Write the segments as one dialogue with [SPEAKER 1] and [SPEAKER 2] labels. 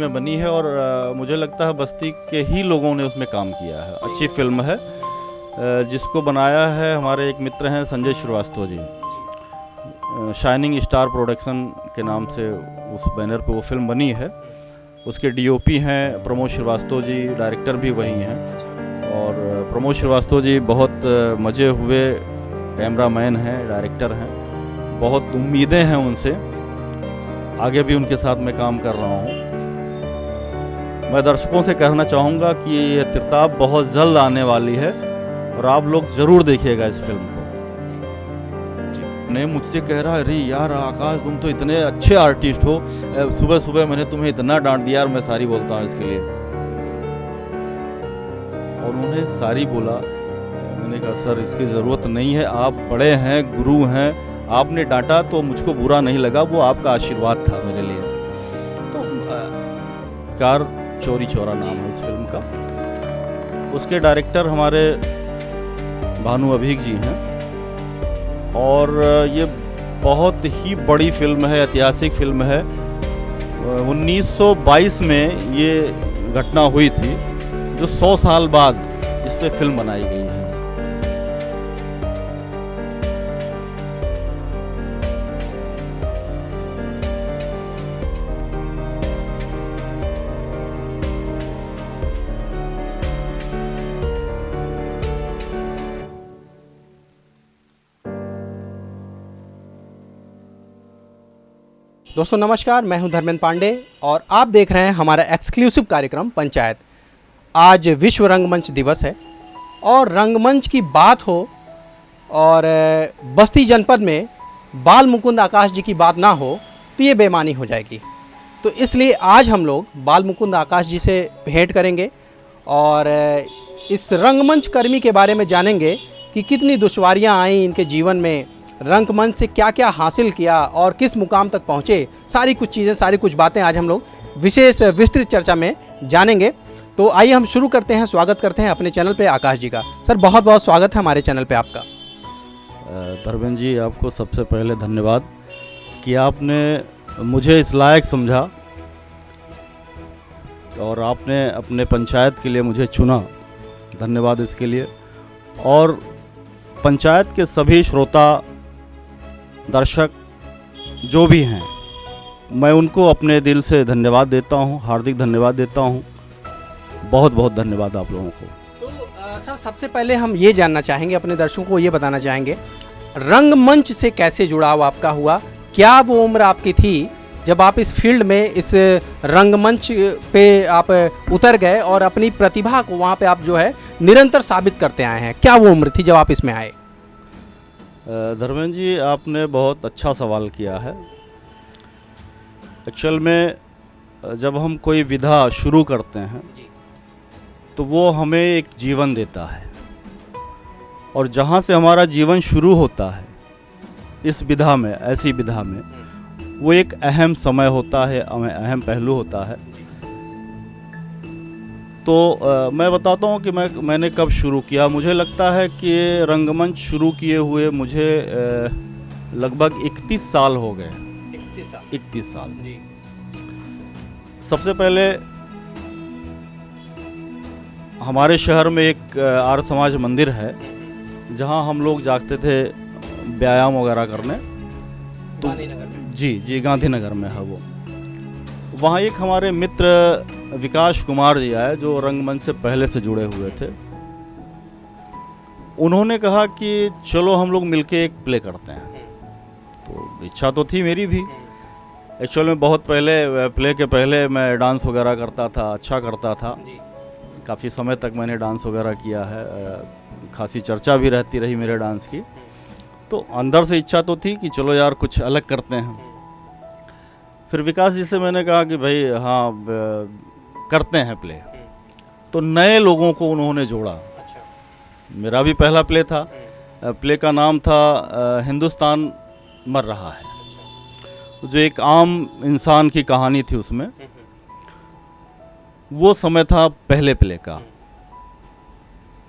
[SPEAKER 1] में बनी है और मुझे लगता है बस्ती के ही लोगों ने उसमें काम किया है। अच्छी फिल्म है। जिसको बनाया है हमारे एक मित्र हैं Sanjay Srivastava ji. Shining star production के नाम से उस बैनर पे वो फिल्म बनी है। उसके डीओपी हैं प्रमोद श्रीवास्तव जी, डायरेक्टर भी वही हैं। और प्रमोद श्रीवास्तव जी बहुत मजे हुए कैमरामैन हैं, डायरेक्टर हैं। बहुत उम्मीदें हैं उनसे, आगे भी उनके साथ मैं काम कर रहा हूँ। मैं दर्शकों से कहना चाहूँगा कि ये तिरताब बहुत जल्द आने वाली है और आप लोग ज़रूर देखिएगा इस फिल्म को। नहीं, मुझसे कह रहा है अरे यार आकाश तुम तो इतने अच्छे आर्टिस्ट हो, सुबह सुबह मैंने तुम्हें इतना डांट दिया। यार मैं सारी बोलता हूँ इसके लिए। और उन्होंने सारी बोला। मैंने कहा सर इसकी ज़रूरत नहीं है, आप बड़े हैं, गुरु हैं, आपने डांटा तो मुझको बुरा नहीं लगा, वो आपका आशीर्वाद था मेरे लिए। तो कार चोरी चोरा नाम है इस फिल्म का। उसके डायरेक्टर हमारे भानु अभीक जी हैं। और ये बहुत ही बड़ी फिल्म है, ऐतिहासिक फिल्म है। 1922 में ये घटना हुई थी, जो 100 साल बाद इस पे फिल्म बनाई गई है।
[SPEAKER 2] दोस्तों नमस्कार, मैं हूं धर्मेंद्र पांडे और आप देख रहे हैं हमारा एक्सक्लूसिव कार्यक्रम पंचायत। आज विश्व रंगमंच दिवस है और रंगमंच की बात हो और बस्ती जनपद में बाल मुकुंद आकाश जी की बात ना हो तो ये बेईमानी हो जाएगी। तो इसलिए आज हम लोग बाल मुकुंद आकाश जी से भेंट करेंगे और इस रंगमंच कर्मी के बारे में जानेंगे कि कितनी दुश्वारियाँ आई इनके जीवन में, रंगमंच से क्या क्या हासिल किया और किस मुकाम तक पहुँचे। सारी कुछ चीज़ें, सारी कुछ बातें आज हम लोग विशेष विस्तृत चर्चा में जानेंगे। तो आइए हम शुरू करते हैं। स्वागत करते हैं अपने चैनल पे आकाश जी का। सर बहुत बहुत स्वागत है हमारे चैनल पे आपका।
[SPEAKER 1] धर्मेंद्र जी आपको सबसे पहले धन्यवाद कि आपने मुझे इस लायक समझा और आपने अपने पंचायत के लिए मुझे चुना। धन्यवाद इसके लिए। और पंचायत के सभी श्रोता दर्शक जो भी हैं, मैं उनको अपने दिल से धन्यवाद देता हूं, हार्दिक धन्यवाद देता हूं। बहुत बहुत धन्यवाद आप लोगों को।
[SPEAKER 2] तो सर सबसे पहले हम ये जानना चाहेंगे, अपने दर्शकों को ये बताना चाहेंगे, रंगमंच से कैसे जुड़ाव आपका हुआ? क्या वो उम्र आपकी थी जब आप इस फील्ड में, इस रंगमंच पे आप उतर गए और अपनी प्रतिभा को वहाँ पे आप जो है निरंतर साबित करते आए हैं? क्या वो उम्र थी जब आप इसमें आए?
[SPEAKER 1] धर्मेंद्र जी आपने बहुत अच्छा सवाल किया है। एक्चुअल में जब हम कोई विधा शुरू करते हैं तो वो हमें एक जीवन देता है, और जहाँ से हमारा जीवन शुरू होता है इस विधा में, ऐसी विधा में, वो एक अहम समय होता है, अहम पहलू होता है। तो मैं बताता हूँ कि मैंने कब शुरू किया। मुझे लगता है कि रंगमंच शुरू किए हुए मुझे लगभग 31 साल हो गए। 31 साल जी। सबसे पहले हमारे शहर में एक आर्य समाज मंदिर है जहाँ हम लोग जाते थे व्यायाम वगैरह करने। तो जी गांधीनगर में है वो। वहाँ एक हमारे मित्र विकास कुमार जी आए जो रंगमंच से पहले से जुड़े हुए थे। उन्होंने कहा कि चलो हम लोग मिलके एक प्ले करते हैं। तो इच्छा तो थी मेरी भी। एक्चुअल में बहुत पहले, प्ले के पहले मैं डांस वगैरह करता था, अच्छा करता था। काफ़ी समय तक मैंने डांस वगैरह किया है, खासी चर्चा भी रहती रही मेरे डांस की। तो अंदर से इच्छा तो थी कि चलो यार कुछ अलग करते हैं। फिर विकास जी से मैंने कहा कि भाई हाँ करते हैं प्ले। तो नए लोगों को उन्होंने जोड़ा। मेरा भी पहला प्ले था। प्ले का नाम था हिंदुस्तान मर रहा है। जो एक आम इंसान की कहानी थी उसमें, वो समय था पहले प्ले का।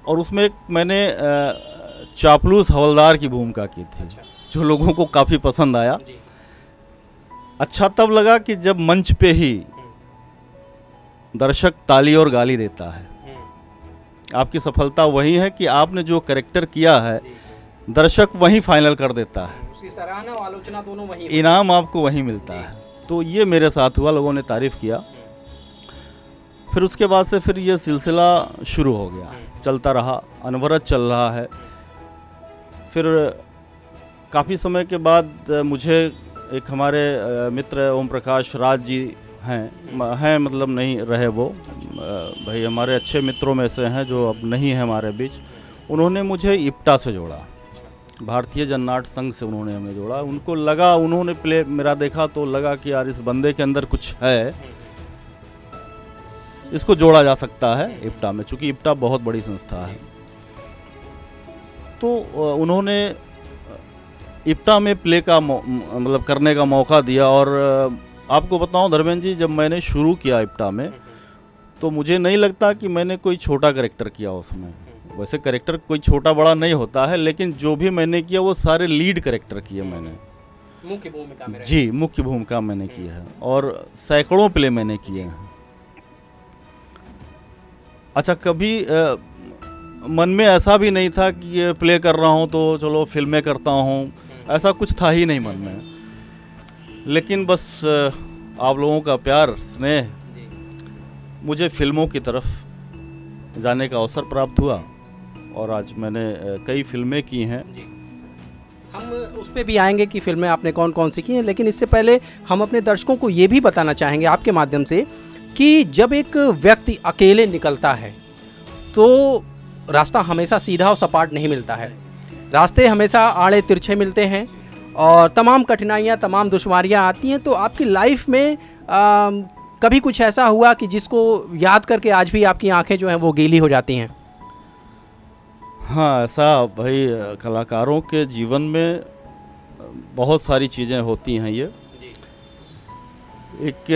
[SPEAKER 1] और उसमें मैंने चापलूस हवलदार की भूमिका की थी, जो लोगों को काफ़ी पसंद आया। अच्छा तब लगा कि जब मंच पे ही दर्शक ताली और गाली देता है। आपकी सफलता वही है कि आपने जो कैरेक्टर किया है दर्शक वही फाइनल कर देता है,
[SPEAKER 2] उसकी सराहना और आलोचना दोनों वहीं
[SPEAKER 1] इनाम आपको वही मिलता है। तो ये मेरे साथ हुआ, लोगों ने तारीफ़ किया। फिर उसके बाद से फिर ये सिलसिला शुरू हो गया, चलता रहा, अनवरत चल रहा है। फिर काफ़ी समय के बाद मुझे एक हमारे मित्र ओम प्रकाश राज जी हैं मतलब नहीं रहे वो, भाई हमारे अच्छे मित्रों में से हैं जो अब नहीं है हमारे बीच। उन्होंने मुझे इप्टा से जोड़ा, भारतीय जननाट्य संघ से उन्होंने हमें जोड़ा। उनको लगा, उन्होंने प्ले मेरा देखा तो लगा कि यार इस बंदे के अंदर कुछ है, इसको जोड़ा जा सकता है इप्टा में, चूँकि इप्टा बहुत बड़ी संस्था है। तो उन्होंने इप्टा में प्ले का मतलब करने का मौका दिया। और आपको बताऊं धर्मेंद्र जी, जब मैंने शुरू किया इप्टा में तो मुझे नहीं लगता कि मैंने कोई छोटा कैरेक्टर किया उसमें। वैसे कैरेक्टर कोई छोटा बड़ा नहीं होता है, लेकिन जो भी मैंने किया वो सारे लीड कैरेक्टर किए मैंने,
[SPEAKER 2] मुख्य भूमिका में
[SPEAKER 1] जी मुख्य भूमिका मैंने की है, और सैकड़ों प्ले मैंने किए हैं। अच्छा, कभी मन में ऐसा भी नहीं था कि ये प्ले कर रहा हूँ तो चलो फिल्में करता हूँ, ऐसा कुछ था ही नहीं मन में। लेकिन बस आप लोगों का प्यार, स्नेह, मुझे फिल्मों की तरफ जाने का अवसर प्राप्त हुआ और आज मैंने कई फिल्में की हैं।
[SPEAKER 2] हम उस पर भी आएंगे कि फिल्में आपने कौन कौन सी की हैं, लेकिन इससे पहले हम अपने दर्शकों को ये भी बताना चाहेंगे आपके माध्यम से कि जब एक व्यक्ति अकेले निकलता है तो रास्ता हमेशा सीधा और सपाट नहीं मिलता है, रास्ते हमेशा आड़े तिरछे मिलते हैं और तमाम कठिनाइयाँ, तमाम दुश्वारियाँ आती हैं। तो आपकी लाइफ में कभी कुछ ऐसा हुआ कि जिसको याद करके आज भी आपकी आंखें जो हैं वो गीली हो जाती हैं?
[SPEAKER 1] हाँ, ऐसा भाई कलाकारों के जीवन में बहुत सारी चीज़ें होती हैं। ये एक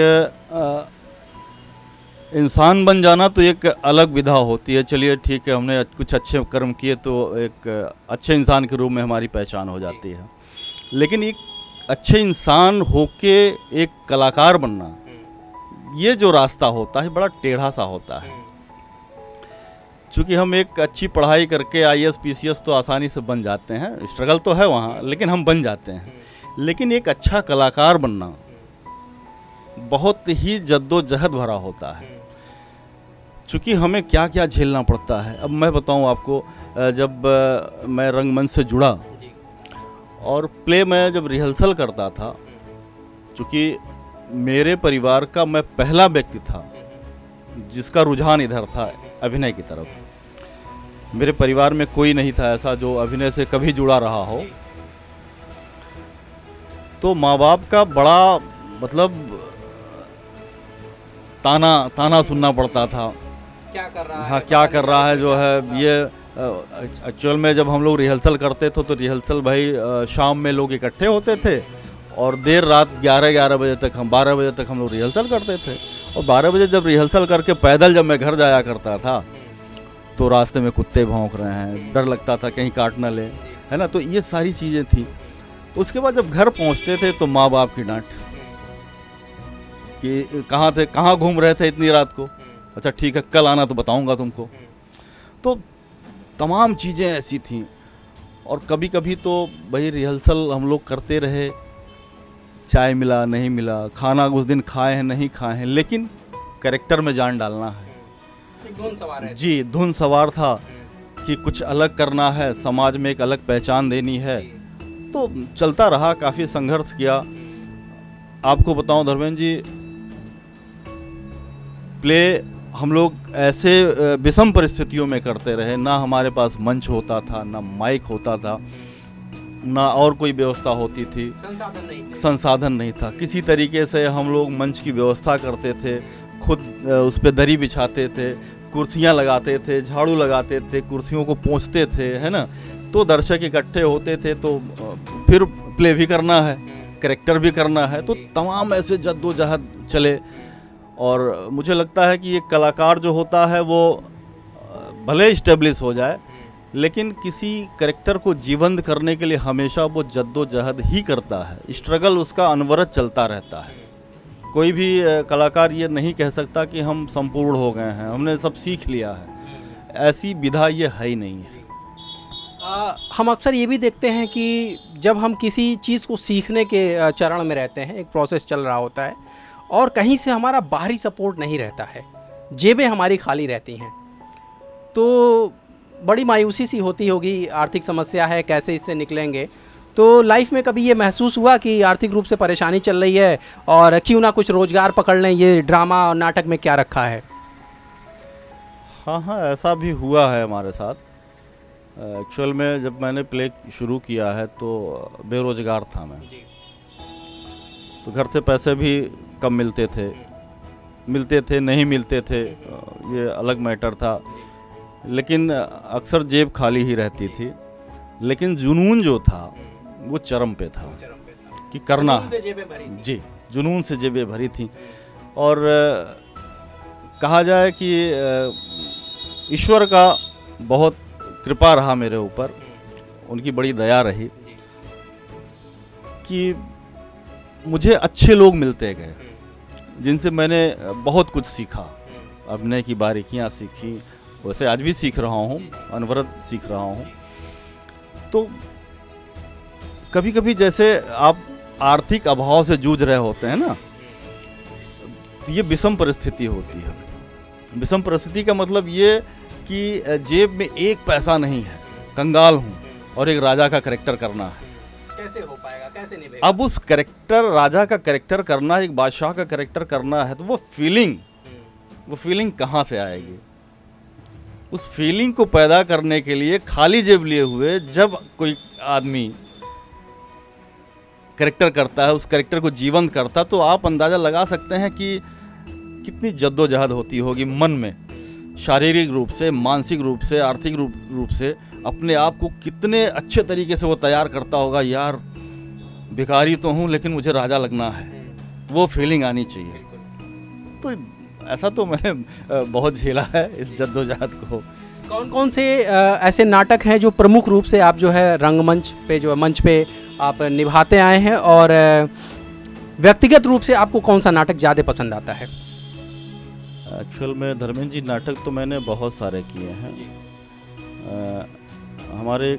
[SPEAKER 1] इंसान बन जाना तो एक अलग विधा होती है। चलिए ठीक है, हमने कुछ अच्छे कर्म किए तो एक अच्छे इंसान के रूप में हमारी पहचान हो जाती है। लेकिन एक अच्छे इंसान होके एक कलाकार बनना, ये जो रास्ता होता है बड़ा टेढ़ा सा होता है। चूँकि हम एक अच्छी पढ़ाई करके IAS PCS तो आसानी से बन जाते हैं, स्ट्रगल तो है वहाँ, लेकिन हम बन जाते हैं। लेकिन एक अच्छा कलाकार बनना बहुत ही जद्दोजहद भरा होता है, चूँकि हमें क्या क्या झेलना पड़ता है। अब मैं बताऊँ आपको, जब मैं रंगमंच से जुड़ा और प्ले में जब रिहर्सल करता था, चूँकि मेरे परिवार का मैं पहला व्यक्ति था जिसका रुझान इधर था अभिनय की तरफ। मेरे परिवार में कोई नहीं था ऐसा जो अभिनय से कभी जुड़ा रहा हो। तो माँ बाप का बड़ा मतलब ताना सुनना पड़ता था,
[SPEAKER 2] क्या कर रहा है,
[SPEAKER 1] हाँ क्या कर रहा है जो है ये। एक्चुअल में जब हम लोग रिहर्सल करते थे तो रिहर्सल भाई शाम में लोग इकट्ठे होते थे और देर रात 11 बजे तक, हम 12 बजे तक हम लोग रिहर्सल करते थे। और 12 बजे जब रिहर्सल करके पैदल जब मैं घर जाया करता था तो रास्ते में कुत्ते भौंक रहे हैं, डर लगता था कहीं काट ना ले, है ना। तो ये सारी चीज़ें थी। उसके बाद जब घर पहुंचते थे तो माँ बाप की डांट कि कहाँ थे, कहाँ घूम रहे थे इतनी रात को, अच्छा ठीक है कल आना तो बताऊंगा तुमको। तो तमाम चीज़ें ऐसी थीं। और कभी कभी तो भाई रिहर्सल हम लोग करते रहे, चाय मिला नहीं मिला, खाना उस दिन खाए हैं नहीं खाए हैं, लेकिन कैरेक्टर में जान डालना है।
[SPEAKER 2] एक धुन सवार है।
[SPEAKER 1] जी, धुन सवार था कि कुछ अलग करना है, समाज में एक अलग पहचान देनी है। तो चलता रहा, काफ़ी संघर्ष किया। आपको बताऊं धर्मेंद्र जी, प्ले हम लोग ऐसे विषम परिस्थितियों में करते रहे, ना हमारे पास मंच होता था, ना माइक होता था, ना और कोई व्यवस्था होती थी, संसाधन नहीं था। किसी तरीके से हम लोग मंच की व्यवस्था करते थे, खुद उस पर दरी बिछाते थे, कुर्सियां लगाते थे, झाड़ू लगाते थे, कुर्सियों को पोंछते थे, है ना। तो दर्शक इकट्ठे होते थे तो फिर प्ले भी करना है, कैरेक्टर भी करना है, तो तमाम ऐसे जद्दोजहद चले। और मुझे लगता है कि एक कलाकार जो होता है वो भले इस्टेब्लिश हो जाए, लेकिन किसी कैरेक्टर को जीवंत करने के लिए हमेशा वो जद्दोजहद ही करता है, स्ट्रगल उसका अनवरत चलता रहता है। कोई भी कलाकार ये नहीं कह सकता कि हम संपूर्ण हो गए हैं, हमने सब सीख लिया है। ऐसी विधा ये है ही नहीं है।
[SPEAKER 2] हम अक्सर ये भी देखते हैं कि जब हम किसी चीज़ को सीखने के चरण में रहते हैं, एक प्रोसेस चल रहा होता है और कहीं से हमारा बाहरी सपोर्ट नहीं रहता है, जेबें हमारी खाली रहती हैं, तो बड़ी मायूसी सी होती होगी, आर्थिक समस्या है, कैसे इससे निकलेंगे। तो लाइफ में कभी ये महसूस हुआ कि आर्थिक रूप से परेशानी चल रही है और क्यों ना कुछ रोज़गार पकड़ लें, ये ड्रामा और नाटक में क्या रखा है?
[SPEAKER 1] हाँ हाँ, ऐसा भी हुआ है हमारे साथ। एक्चुअल में जब मैंने प्ले शुरू किया है तो बेरोजगार था मैं, तो घर से पैसे भी कम मिलते थे नहीं मिलते थे, ये अलग मैटर था। लेकिन अक्सर जेब खाली ही रहती थी, लेकिन जुनून जो था वो चरम पे था कि करना है। जी, जुनून से जेबें भरी थी। और कहा जाए कि ईश्वर का बहुत कृपा रहा मेरे ऊपर, उनकी बड़ी दया रही कि मुझे अच्छे लोग मिलते गए जिनसे मैंने बहुत कुछ सीखा, अभिनय की बारीकियां सीखी, वैसे आज भी सीख रहा हूँ, अनवरत सीख रहा हूँ। तो कभी कभी जैसे आप आर्थिक अभाव से जूझ रहे होते हैं ना, तो ये विषम परिस्थिति होती है। विषम परिस्थिति का मतलब ये कि जेब में एक पैसा नहीं है, कंगाल हूँ और एक राजा का कैरेक्टर करना है।
[SPEAKER 2] कैसे हो पाएगा, कैसे निभेगा?
[SPEAKER 1] अब उस कैरेक्टर, राजा का कैरेक्टर करना, एक बादशाह का कैरेक्टर करना है, तो वो फीलिंग कहाँ से आएगी? उस फीलिंग को पैदा करने के लिए खाली जेब लिए हुए जब कोई आदमी कैरेक्टर करता है, उस कैरेक्टर को जीवंत करता, तो आप अंदाजा लगा सकते हैं कि कितनी जद्दोजहद होती होगी मन में, शारीरिक रूप से, मानसिक रूप से, आर्थिक रूप से अपने आप को कितने अच्छे तरीके से वो तैयार करता होगा। यार भिखारी तो हूँ लेकिन मुझे राजा लगना है, वो फीलिंग आनी चाहिए। तो ऐसा तो मैंने बहुत झेला है इस जद्दोजहद को।
[SPEAKER 2] कौन कौन से ऐसे नाटक हैं जो प्रमुख रूप से आप जो है रंगमंच पे, जो मंच पे आप निभाते आए हैं, और व्यक्तिगत रूप से आपको कौन सा नाटक ज़्यादा पसंद आता है?
[SPEAKER 1] एक्चुअल में धर्मेंद्र जी, नाटक तो मैंने बहुत सारे किए हैं। हमारे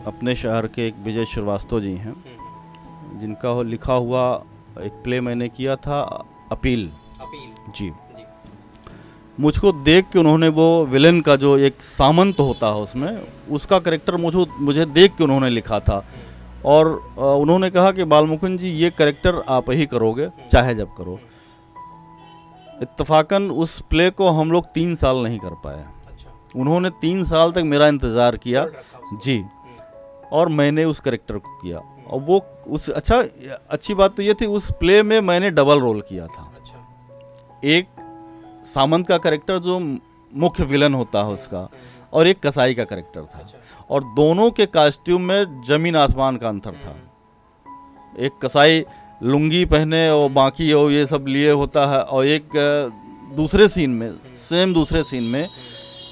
[SPEAKER 1] अपने शहर के एक विजय श्रीवास्तव जी हैं, जिनका लिखा हुआ एक प्ले मैंने किया था, अपील जी। मुझको देख के उन्होंने वो विलेन का जो एक सामंत होता है उसमें, उसका कैरेक्टर मुझे देख के उन्होंने लिखा था। और उन्होंने कहा कि बालमुकुंद जी, ये कैरेक्टर आप ही करोगे, चाहे जब करो। इत्तफाकन उस प्ले को हम लोग 3 साल नहीं कर पाए। उन्होंने 3 साल तक मेरा इंतज़ार किया जी, और मैंने उस कैरेक्टर को किया। और वो अच्छी बात तो ये थी, उस प्ले में मैंने डबल रोल किया था। एक सामंत का कैरेक्टर जो मुख्य विलन होता है उसका, और एक कसाई का कैरेक्टर था। और दोनों के कॉस्ट्यूम में जमीन आसमान का अंतर था। एक कसाई लुंगी पहने और बाकी और ये सब लिए होता है, और एक दूसरे सीन में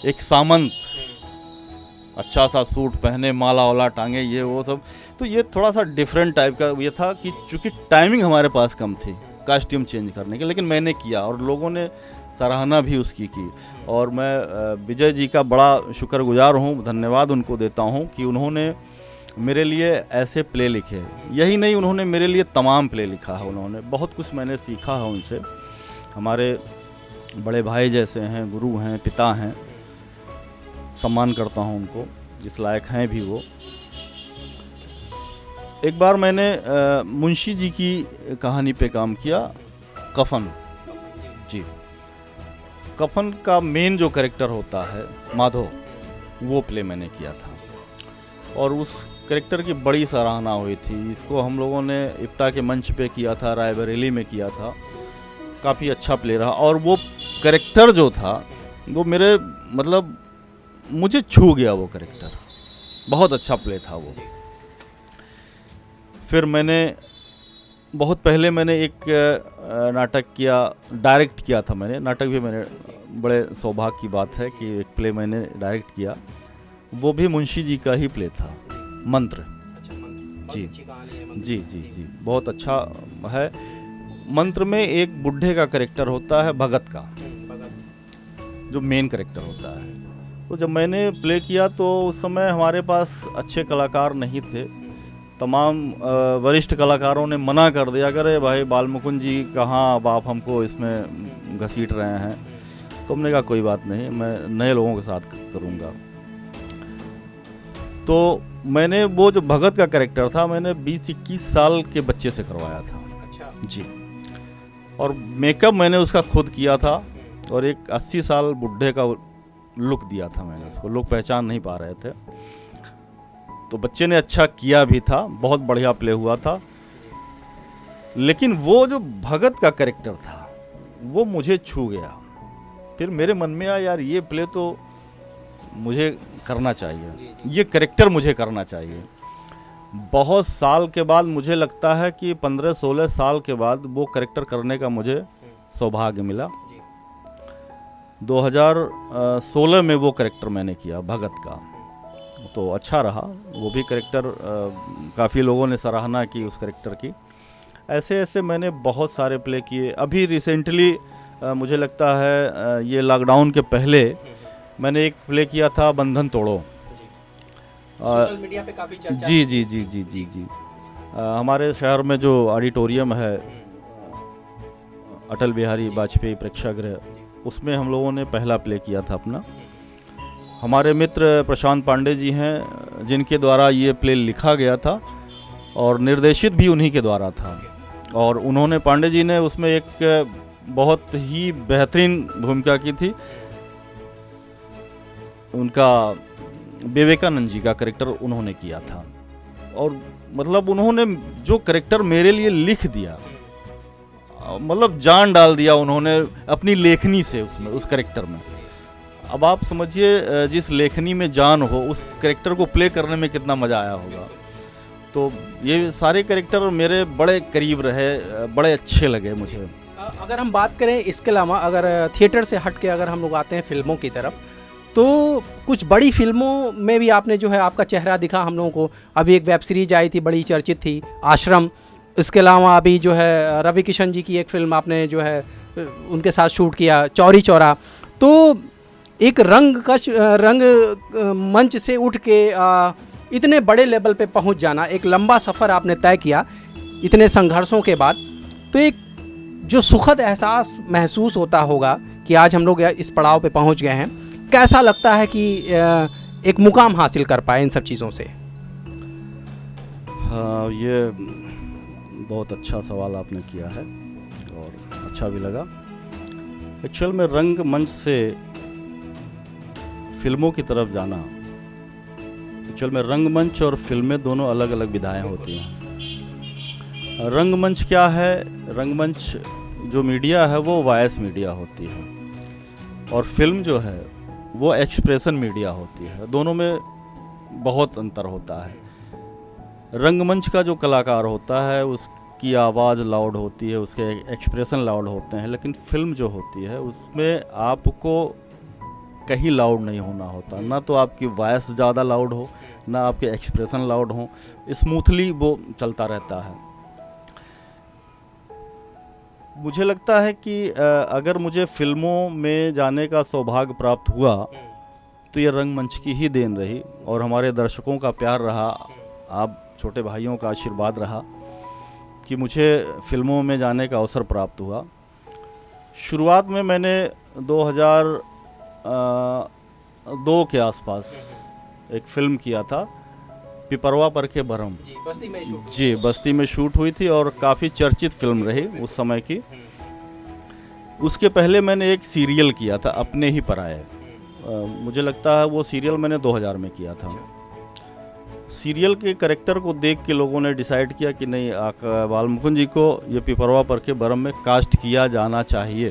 [SPEAKER 1] एक सामंत अच्छा सा सूट पहने, माला वाला टांगे, ये वो सब। तो ये थोड़ा सा डिफरेंट टाइप का ये था कि चूंकि टाइमिंग हमारे पास कम थी कॉस्ट्यूम चेंज करने की, लेकिन मैंने किया और लोगों ने सराहना भी उसकी की। और मैं विजय जी का बड़ा शुक्रगुजार हूँ, धन्यवाद उनको देता हूँ कि उन्होंने मेरे लिए ऐसे प्ले लिखे। यही नहीं, उन्होंने मेरे लिए तमाम प्ले लिखा है। उन्होंने बहुत कुछ मैंने सीखा है उनसे। हमारे बड़े भाई जैसे हैं, गुरु हैं, पिता हैं, सम्मान करता हूँ उनको, जिस लायक हैं भी वो। एक बार मैंने मुंशी जी की कहानी पे काम किया, कफन जी। कफन का मेन जो कैरेक्टर होता है माधव, वो प्ले मैंने किया था और उस कैरेक्टर की बड़ी सराहना हुई थी। इसको हम लोगों ने इप्टा के मंच पे किया था, रायबरेली में किया था। काफ़ी अच्छा प्ले रहा और वो कैरेक्टर जो था वो मेरे मतलब मुझे छू गया। वो कैरेक्टर बहुत अच्छा प्ले था वो। फिर मैंने बहुत पहले मैंने एक नाटक किया, डायरेक्ट किया था मैंने। नाटक भी मैंने, बड़े सौभाग्य की बात है कि एक प्ले मैंने डायरेक्ट किया, वो भी मुंशी जी का ही प्ले था, मंत्र। जी जी जी जी, बहुत अच्छा है। मंत्र में एक बुढ़े का कैरेक्टर होता है, भगत का, जो मेन कैरेक्टर होता है। तो जब मैंने प्ले किया तो उस समय हमारे पास अच्छे कलाकार नहीं थे। तमाम वरिष्ठ कलाकारों ने मना कर दिया, अरे भाई बालमुकुंद जी कहाँ, अब आप हमको इसमें घसीट रहे हैं। तो हमने कहा कोई बात नहीं, मैं नए लोगों के साथ करूँगा। तो मैंने वो जो भगत का कैरेक्टर था, मैंने 20-21 साल के बच्चे से करवाया था।
[SPEAKER 2] अच्छा
[SPEAKER 1] जी। और मेकअप मैंने उसका खुद किया था, और एक 80 साल बुढ़े का लुक दिया था मैंने उसको। लोग पहचान नहीं पा रहे थे। तो बच्चे ने अच्छा किया भी था, बहुत बढ़िया प्ले हुआ था। लेकिन वो जो भगत का कैरेक्टर था वो मुझे छू गया। फिर मेरे मन में आया, यार ये प्ले तो मुझे करना चाहिए, ये कैरेक्टर मुझे करना चाहिए। बहुत साल के बाद, मुझे लगता है कि 15-16 साल के बाद वो कैरेक्टर करने का मुझे सौभाग्य मिला। 2016 में वो कैरेक्टर मैंने किया भगत का, तो अच्छा रहा वो भी कैरेक्टर। काफ़ी लोगों ने सराहना की उस कैरेक्टर की। ऐसे ऐसे मैंने बहुत सारे प्ले किए। अभी रिसेंटली मुझे लगता है ये लॉकडाउन के पहले मैंने एक प्ले किया था, बंधन तोड़ो।
[SPEAKER 2] सोशल मीडिया पे काफी चर्चा
[SPEAKER 1] जी जी जी जी जी जी। हमारे शहर में जो ऑडिटोरियम है, अटल बिहारी वाजपेयी प्रेक्षागृह, उसमें हम लोगों ने पहला प्ले किया था अपना। हमारे मित्र प्रशांत पांडे जी हैं, जिनके द्वारा ये प्ले लिखा गया था और निर्देशित भी उन्हीं के द्वारा था। और उन्होंने, पांडे जी ने उसमें एक बहुत ही बेहतरीन भूमिका की थी। उनका विवेकानंद जी का कैरेक्टर उन्होंने किया था। और मतलब उन्होंने जो कैरेक्टर मेरे लिए लिख दिया, मतलब जान डाल दिया उन्होंने अपनी लेखनी से उसमें, उस कैरेक्टर में। अब आप समझिए, जिस लेखनी में जान हो, उस कैरेक्टर को प्ले करने में कितना मज़ा आया होगा। तो ये सारे कैरेक्टर मेरे बड़े करीब रहे, बड़े अच्छे लगे मुझे।
[SPEAKER 2] अगर हम बात करें इसके अलावा, अगर थिएटर से हट के अगर हम लोग आते हैं फिल्मों की तरफ, तो कुछ बड़ी फिल्मों में भी आपने जो है आपका चेहरा दिखा हम लोगों को। अभी एक वेब सीरीज आई थी, बड़ी चर्चित थी, आश्रम। इसके अलावा अभी जो है रवि किशन जी की एक फिल्म आपने जो है उनके साथ शूट किया, चौरी चौरा। तो एक रंग मंच से उठ के इतने बड़े लेवल पे पहुंच जाना, एक लंबा सफ़र आपने तय किया इतने संघर्षों के बाद। तो एक जो सुखद एहसास महसूस होता होगा कि आज हम लोग इस पड़ाव पे पहुंच गए हैं, कैसा लगता है कि एक मुकाम हासिल कर पाए इन सब चीज़ों से?
[SPEAKER 1] हाँ, ये बहुत अच्छा सवाल आपने किया है और अच्छा भी लगा। एक्चुअल में रंग मंच से फिल्मों की तरफ जाना, एक्चुअल में रंगमंच और फिल्में दोनों अलग अलग विधाएं होती हैं। रंगमंच क्या है? रंगमंच जो मीडिया है वो वॉयस मीडिया होती है, और फिल्म जो है वो एक्सप्रेशन मीडिया होती है। दोनों में बहुत अंतर होता है। रंगमंच का जो कलाकार होता है उसकी आवाज़ लाउड होती है, उसके एक्सप्रेशन लाउड होते हैं, लेकिन फिल्म जो होती है उसमें आपको कहीं लाउड नहीं होना होता। ना तो आपकी वॉइस ज़्यादा लाउड हो, ना आपके एक्सप्रेशन लाउड हो, स्मूथली वो चलता रहता है। मुझे लगता है कि अगर मुझे फिल्मों में जाने का सौभाग्य प्राप्त हुआ तो ये रंगमंच की ही देन रही, और हमारे दर्शकों का प्यार रहा, आप छोटे भाइयों का आशीर्वाद रहा कि मुझे फिल्मों में जाने का अवसर प्राप्त हुआ। शुरुआत में मैंने 2002 के आसपास एक फिल्म किया था, पिपरवा पर के बरम। जी, बस्ती में शूट हुई थी और काफ़ी चर्चित फिल्म रही उस समय की। उसके पहले मैंने एक सीरियल किया था, अपने ही पराये। मुझे लगता है वो सीरियल मैंने 2000 में किया था। सीरियल के कैरेक्टर को देख के लोगों ने डिसाइड किया कि नहीं, बालमुकुंद जी को ये पिपरवा पर के बरम में कास्ट किया जाना चाहिए।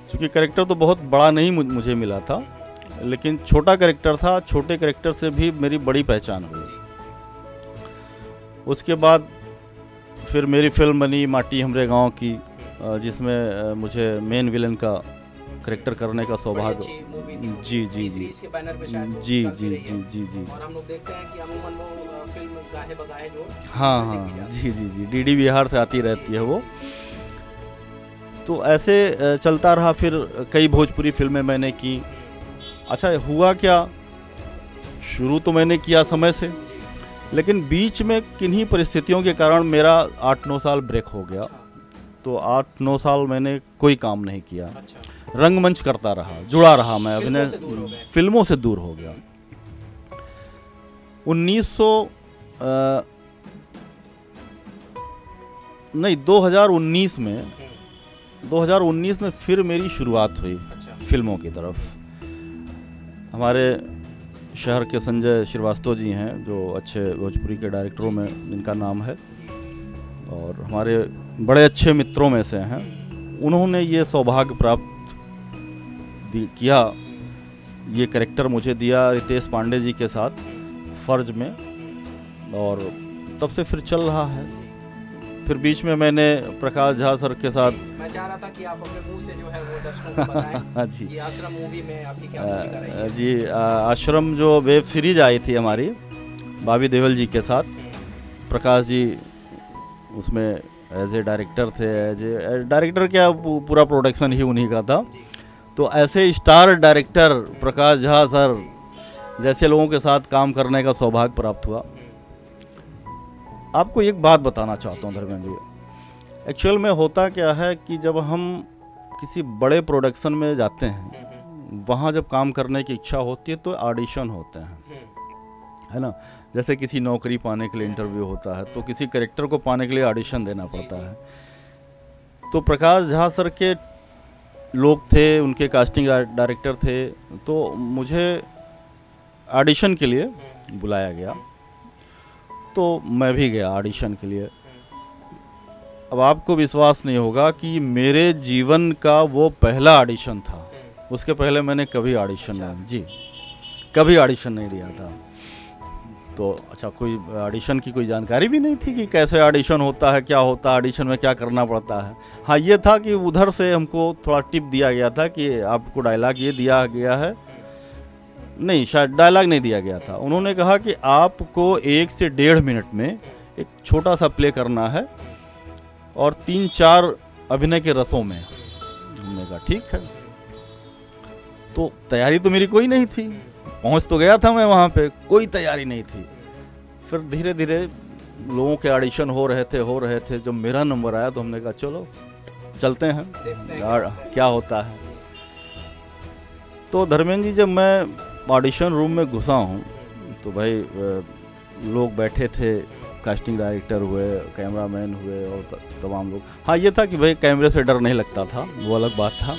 [SPEAKER 1] क्योंकि कैरेक्टर तो बहुत बड़ा नहीं मुझे मिला था, लेकिन छोटा कैरेक्टर था। छोटे कैरेक्टर से भी मेरी बड़ी पहचान हुई। उसके बाद फिर मेरी फिल्म बनी माटी हमरे गांव की, जिसमें मुझे मेन विलन का करेक्टर करने का सौभाग्य।
[SPEAKER 2] बड़ी अच्छी मूवी थी वो।
[SPEAKER 1] जी जी जी
[SPEAKER 2] सीरीज के बैनर पे शायद वो
[SPEAKER 1] जी
[SPEAKER 2] चलती
[SPEAKER 1] जी
[SPEAKER 2] रही है।
[SPEAKER 1] जी जी जी।
[SPEAKER 2] और हम लोग देखते हैं कि अमूमन वो फिल्म गाहे बगाहे जो
[SPEAKER 1] हाँ
[SPEAKER 2] देखी
[SPEAKER 1] हाँ
[SPEAKER 2] जाती
[SPEAKER 1] जी जी जी, डीडी बिहार से आती रहती है वो। तो ऐसे चलता रहा, फिर कई भोजपुरी फिल्में मैंने की। अच्छा हुआ क्या, शुरू तो मैंने किया समय से, लेकिन बीच में किन्हीं परिस्थितियों के कारण मेरा 8-9 साल ब्रेक हो गया। तो 8-9 साल मैंने कोई काम नहीं किया,
[SPEAKER 2] अच्छा।
[SPEAKER 1] रंगमंच करता रहा, जुड़ा रहा मैं
[SPEAKER 2] फिल्मों
[SPEAKER 1] अभिनय,
[SPEAKER 2] से दूर हो गए।
[SPEAKER 1] फिल्मों से दूर हो गया। 2019 में 2019 में फिर मेरी शुरुआत हुई
[SPEAKER 2] अच्छा।
[SPEAKER 1] फिल्मों की तरफ। हमारे शहर के संजय श्रीवास्तव जी हैं, जो अच्छे भोजपुरी के डायरेक्टरों में जिनका नाम है, और हमारे बड़े अच्छे मित्रों में से हैं। उन्होंने ये सौभाग्य प्राप्त किया, ये कैरेक्टर मुझे दिया रितेश पांडे जी के साथ फर्ज में, और तब से फिर चल रहा है। फिर बीच में मैंने प्रकाश झा सर के साथ,
[SPEAKER 2] मैं चाह रहा था कि आप अपने मुंह से जो है वो दर्शकों को बताएं
[SPEAKER 1] जी
[SPEAKER 2] कि आश्रम मूवी में आपकी क्या भूमिका रही है।
[SPEAKER 1] जी, आश्रम जो वेब सीरीज आई थी हमारी बॉबी देओल जी के साथ, प्रकाश जी उसमें एज ए डायरेक्टर थे। एज ए डायरेक्टर क्या, पूरा प्रोडक्शन ही उन्हीं का था। तो ऐसे star director Prakash Jha sir जैसे लोगों के साथ काम करने का सौभाग्य प्राप्त हुआ। आपको एक बात बताना चाहता हूँ धर्मेंद्र जी, एक्चुअल में होता क्या है कि जब हम किसी बड़े प्रोडक्शन में जाते हैं, वहाँ जब काम करने की इच्छा होती है तो ऑडिशन होते हैं, है ना। जैसे किसी नौकरी पाने के लिए इंटरव्यू होता है, तो किसी कैरेक्टर को पाने के लिए ऑडिशन देना पड़ता है। तो प्रकाश झा सर के लोग थे, उनके कास्टिंग डायरेक्टर थे, तो मुझे ऑडिशन के लिए बुलाया गया। तो मैं भी गया ऑडिशन के लिए। अब आपको विश्वास नहीं होगा कि मेरे जीवन का वो पहला ऑडिशन था। उसके पहले मैंने कभी ऑडिशन नहीं, जी कभी ऑडिशन नहीं दिया था। तो अच्छा, कोई ऑडिशन की कोई जानकारी भी नहीं थी कि कैसे ऑडिशन होता है, क्या होता है ऑडिशन में, क्या करना पड़ता है। हाँ, ये था कि उधर से हमको थोड़ा टिप दिया गया था कि आपको डायलॉग ये दिया गया है, नहीं शायद डायलॉग नहीं दिया गया था। उन्होंने कहा कि आपको 1 से 1.5 मिनट में एक छोटा सा प्ले करना है और 3-4 अभिनय के रसों में। हमने कहा ठीक है। तो तैयारी तो मेरी कोई नहीं थी, पहुंच तो गया था मैं वहाँ पे, कोई तैयारी नहीं थी। फिर धीरे धीरे लोगों के ऑडिशन हो रहे थे। जब मेरा नंबर आया तो हमने कहा चलो चलते हैं, क्या होता है। तो धर्मेंद्र जी, जब मैं ऑडिशन रूम में घुसा हूँ तो भाई लोग बैठे थे, कास्टिंग डायरेक्टर हुए, कैमरामैन हुए और तमाम लोग। हाँ, ये था कि भाई कैमरे से डर नहीं लगता था, वो अलग बात था।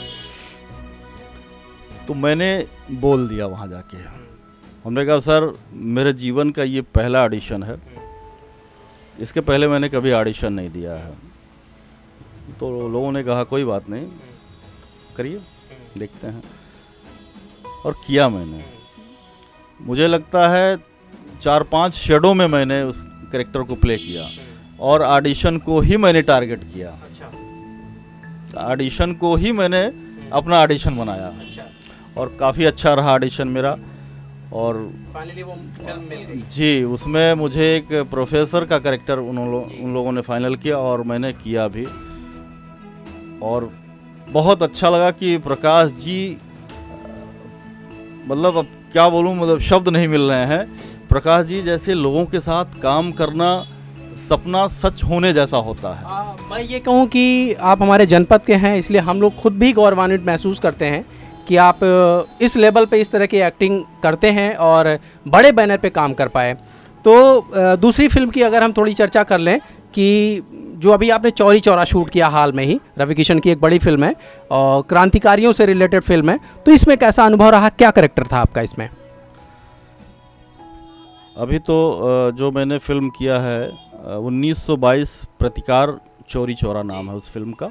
[SPEAKER 1] तो मैंने बोल दिया वहाँ जाके, हमने कहा सर मेरे जीवन का ये पहला ऑडिशन है, इसके पहले मैंने कभी ऑडिशन नहीं दिया है। तो लोगों ने कहा कोई बात नहीं, करिए देखते हैं। और किया मैंने। मुझे लगता है 4-5 शेडो में मैंने उस कैरेक्टर को प्ले किया और ऑडिशन को ही मैंने टारगेट किया।
[SPEAKER 2] अच्छा।
[SPEAKER 1] ऑडिशन को ही मैंने अपना ऑडिशन बनाया।
[SPEAKER 2] अच्छा।
[SPEAKER 1] और काफ़ी अच्छा रहा ऑडिशन मेरा। और
[SPEAKER 2] फाइनली वो फिल्म मिल गई।
[SPEAKER 1] जी, उसमें मुझे एक प्रोफेसर का कैरेक्टर उन लोगों ने फाइनल किया और मैंने किया भी। और बहुत अच्छा लगा कि प्रकाश जी, मतलब अब क्या बोलूं, मतलब शब्द नहीं मिल रहे हैं। प्रकाश जी जैसे लोगों के साथ काम करना सपना सच होने जैसा होता है।
[SPEAKER 2] मैं ये कहूँ कि आप हमारे जनपद के हैं, इसलिए हम लोग खुद भी गौरवान्वित महसूस करते हैं कि आप इस लेवल पे इस तरह की एक्टिंग करते हैं और बड़े बैनर पे काम कर पाए। तो दूसरी फिल्म की अगर हम थोड़ी चर्चा कर लें कि जो अभी आपने चौरी चौरा शूट किया हाल में ही, रवि किशन की एक बड़ी फिल्म है और क्रांतिकारियों से रिलेटेड फिल्म है, तो इसमें कैसा अनुभव रहा, क्या कैरेक्टर था आपका इसमें?
[SPEAKER 1] अभी तो जो मैंने फिल्म किया है 1922 प्रतिकार चौरी चौरा नाम है उस फिल्म का।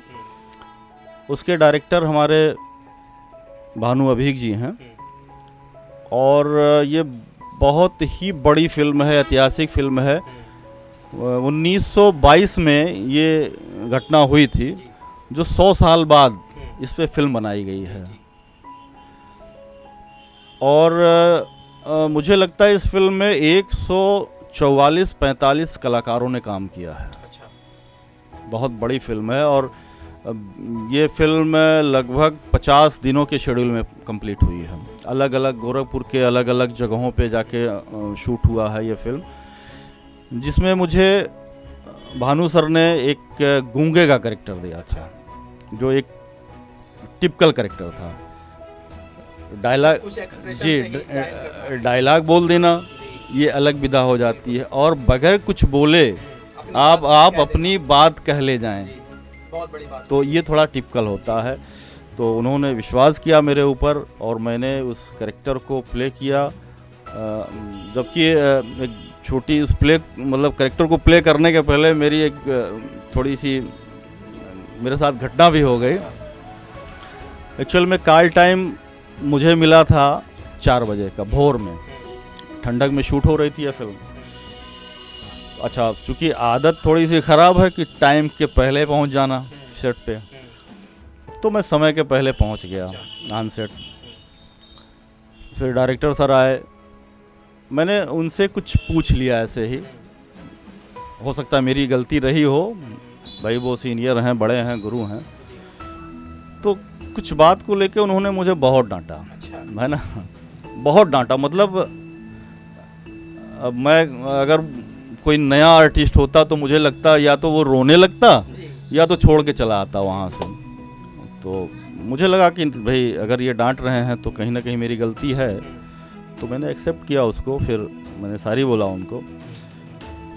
[SPEAKER 1] उसके डायरेक्टर हमारे भानु अभीक जी हैं और ये बहुत ही बड़ी फिल्म है, ऐतिहासिक फिल्म है। 1922 में ये घटना हुई थी जो 100 साल बाद इस पे फिल्म बनाई गई है। और मुझे लगता है इस फिल्म में 144-45 कलाकारों ने काम किया है।
[SPEAKER 2] अच्छा।
[SPEAKER 1] बहुत बड़ी फिल्म है और ये फिल्म लगभग 50 दिनों के शेड्यूल में कंप्लीट हुई है। अलग अलग गोरखपुर के अलग अलग जगहों पे जाके शूट हुआ है ये फिल्म, जिसमें मुझे भानु सर ने एक गूंगे का कैरेक्टर दिया था, जो एक टिपिकल कैरेक्टर था। डायलॉग डायलॉग बोल देना ये अलग विधा हो जाती है, और बगैर कुछ बोले आप अपनी बात कह ले जाएं,
[SPEAKER 2] बहुत बड़ी बात।
[SPEAKER 1] तो ये थोड़ा टिपिकल होता है। तो उन्होंने विश्वास किया मेरे ऊपर और मैंने उस कैरेक्टर को प्ले किया। जबकि एक छोटी उस प्ले मतलब कैरेक्टर को प्ले करने के पहले मेरी एक थोड़ी सी मेरे साथ घटना भी हो गई। एक्चुअल में कॉल टाइम मुझे मिला था 4 बजे का, भोर में, ठंडक में शूट हो रही थी यह फिल्म। अच्छा, चूँकि आदत थोड़ी सी ख़राब है कि टाइम के पहले पहुंच जाना सेट पे, तो मैं समय के पहले पहुंच गया ऑन सेट। फिर डायरेक्टर सर आए, मैंने उनसे कुछ पूछ लिया ऐसे ही, हो सकता है मेरी गलती रही हो, भाई वो सीनियर हैं, बड़े हैं, गुरु हैं। तो कुछ बात को लेके उन्होंने मुझे बहुत डांटा।
[SPEAKER 2] अच्छा।
[SPEAKER 1] है ना, बहुत डांटा। मतलब अब मैं अगर कोई नया आर्टिस्ट होता तो मुझे लगता या तो वो रोने लगता या तो छोड़ के चला आता वहाँ से। तो मुझे लगा कि भाई अगर ये डांट रहे हैं तो कहीं ना कहीं मेरी गलती है, तो मैंने एक्सेप्ट किया उसको। फिर मैंने सारी बोला उनको।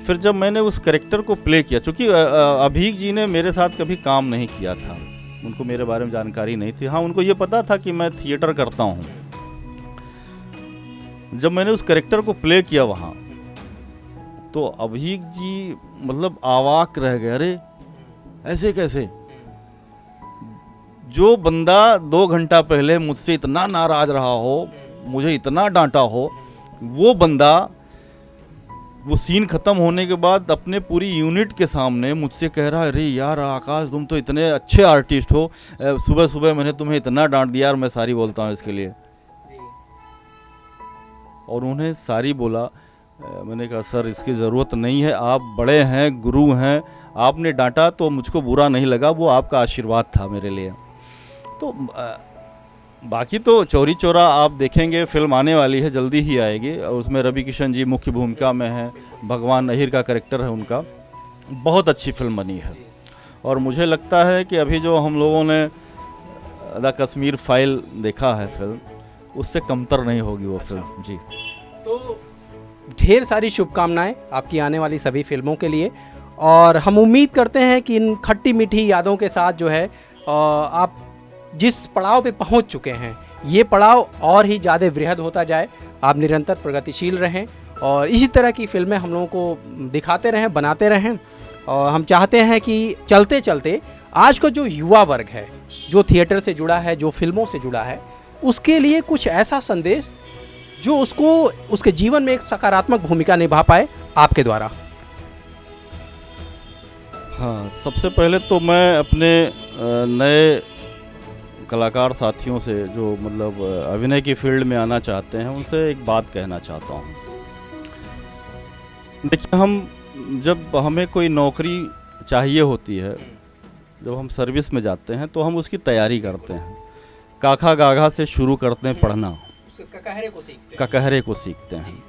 [SPEAKER 1] फिर जब मैंने उस कैरेक्टर को प्ले किया, चूँकि अभीक जी ने मेरे साथ कभी काम नहीं किया था, उनको मेरे बारे में जानकारी नहीं थी। हाँ, उनको ये पता था कि मैं थिएटर करता हूँ। जब मैंने उस कैरेक्टर को प्ले किया वहाँ, तो अभीक जी मतलब आवाक रह गए, अरे ऐसे कैसे? जो बंदा 2 घंटा पहले मुझसे इतना नाराज रहा हो, मुझे इतना डांटा हो, वो बंदा वो सीन खत्म होने के बाद अपने पूरी यूनिट के सामने मुझसे कह रहा है, अरे यार आकाश, तुम तो इतने अच्छे आर्टिस्ट हो, सुबह सुबह मैंने तुम्हें इतना डांट दिया, यार मैं सारी बोलता हूँ इसके लिए। और उन्हें सारी बोला। मैंने कहा सर इसकी ज़रूरत नहीं है, आप बड़े हैं, गुरु हैं, आपने डांटा तो मुझको बुरा नहीं लगा, वो आपका आशीर्वाद था मेरे लिए। तो बाकी तो चौरी चौरा आप देखेंगे, फिल्म आने वाली है, जल्दी ही आएगी। और उसमें रवि किशन जी मुख्य भूमिका में हैं, भगवान अहिर का कैरेक्टर है उनका। बहुत अच्छी फिल्म बनी है और मुझे लगता है कि अभी जो हम लोगों ने द कश्मीर फाइल देखा है फिल्म, उससे कमतर नहीं होगी वो फिल्म जी।
[SPEAKER 2] तो ढेर सारी शुभकामनाएं आपकी आने वाली सभी फिल्मों के लिए, और हम उम्मीद करते हैं कि इन खट्टी मीठी यादों के साथ जो है आप जिस पड़ाव पे पहुंच चुके हैं, ये पड़ाव और ही ज़्यादा वृहद होता जाए। आप निरंतर प्रगतिशील रहें और इसी तरह की फिल्में हम लोगों को दिखाते रहें, बनाते रहें। और हम चाहते हैं कि चलते चलते आज का जो युवा वर्ग है, जो थिएटर से जुड़ा है, जो फिल्मों से जुड़ा है, उसके लिए कुछ ऐसा संदेश जो उसको उसके जीवन में एक सकारात्मक भूमिका निभा पाए आपके द्वारा।
[SPEAKER 1] हाँ, सबसे पहले तो मैं अपने नए कलाकार साथियों से जो मतलब अभिनय की फील्ड में आना चाहते हैं, उनसे एक बात कहना चाहता हूँ। देखिए, जब हमें कोई नौकरी चाहिए होती है, जब हम सर्विस में जाते हैं तो हम उसकी तैयारी करते हैं। काखा गाघा से शुरू करते हैं पढ़ना, ककहरे को सीखते हैं,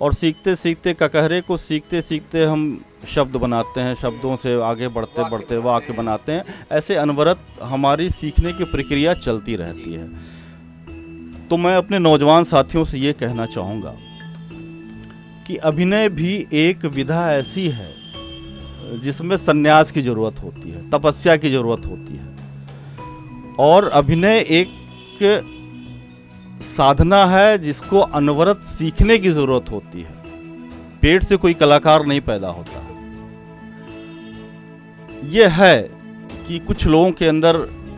[SPEAKER 1] और सीखते सीखते ककहरे को सीखते सीखते हम शब्द बनाते हैं, शब्दों से आगे बढ़ते बढ़ते वाक्य बनाते हैं। ऐसे अनवरत हमारी सीखने की प्रक्रिया चलती रहती है। तो मैं अपने नौजवान साथियों से ये कहना चाहूँगा कि अभिनय भी एक विधा ऐसी है जिसमें संन्यास की ज़रूरत होती है, तपस्या की ज़रूरत होती है। और अभिनय एक साधना है जिसको अनवरत सीखने की ज़रूरत होती है। पेट से कोई कलाकार नहीं पैदा होता। यह है कि कुछ लोगों के अंदर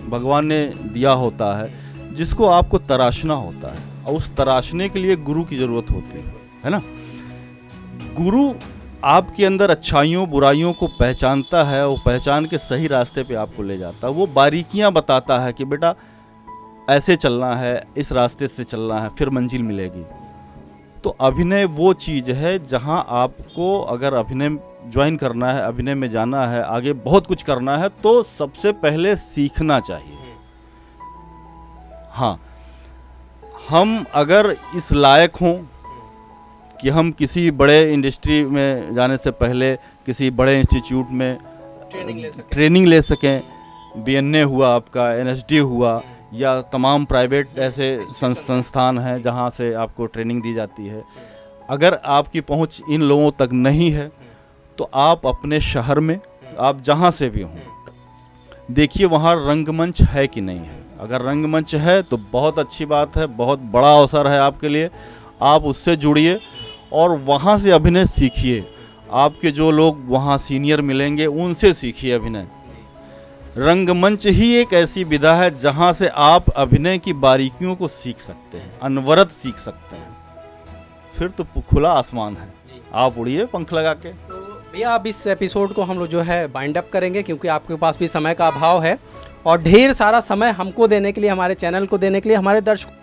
[SPEAKER 1] भगवान ने दिया होता है जिसको आपको तराशना होता है, और उस तराशने के लिए गुरु की ज़रूरत होती है ना। गुरु आपके अंदर अच्छाइयों बुराइयों को पहचानता है, वो पहचान के सही रास्ते पे आपको ले जाता है। वो बारीकियां बताता है कि बेटा ऐसे चलना है, इस रास्ते से चलना है, फिर मंजिल मिलेगी। तो अभिनय वो चीज़ है जहां आपको अगर अभिनय ज्वाइन करना है, अभिनय में जाना है, आगे बहुत कुछ करना है, तो सबसे पहले सीखना चाहिए। हाँ, हम अगर इस लायक हों कि हम किसी बड़े इंडस्ट्री में जाने से पहले किसी बड़े इंस्टीट्यूट में ट्रेनिंग ले सकें, BNA हुआ आपका, NSD हुआ, या तमाम प्राइवेट ऐसे संस्थान हैं जहां से आपको ट्रेनिंग दी जाती है। अगर आपकी पहुंच इन लोगों तक नहीं है तो आप अपने शहर में, आप जहां से भी हों, देखिए वहां रंगमंच है कि नहीं है। अगर रंगमंच है तो बहुत अच्छी बात है, बहुत बड़ा अवसर है आपके लिए। आप उससे जुड़िए और वहाँ से अभिनय सीखिए। आपके जो लोग वहाँ सीनियर मिलेंगे उनसे सीखिए अभिनय। रंगमंच ही एक ऐसी विधा है जहाँ से आप अभिनय की बारीकियों को सीख सकते हैं, अनवरत सीख सकते हैं। फिर तो खुला आसमान है, आप उड़िए पंख लगा के।
[SPEAKER 2] तो भैया अब इस एपिसोड को हम लोग जो है बाइंड अप करेंगे, क्योंकि आपके पास भी समय का अभाव है और ढेर सारा समय हमको देने के लिए, हमारे चैनल को देने के लिए, हमारे दर्शकों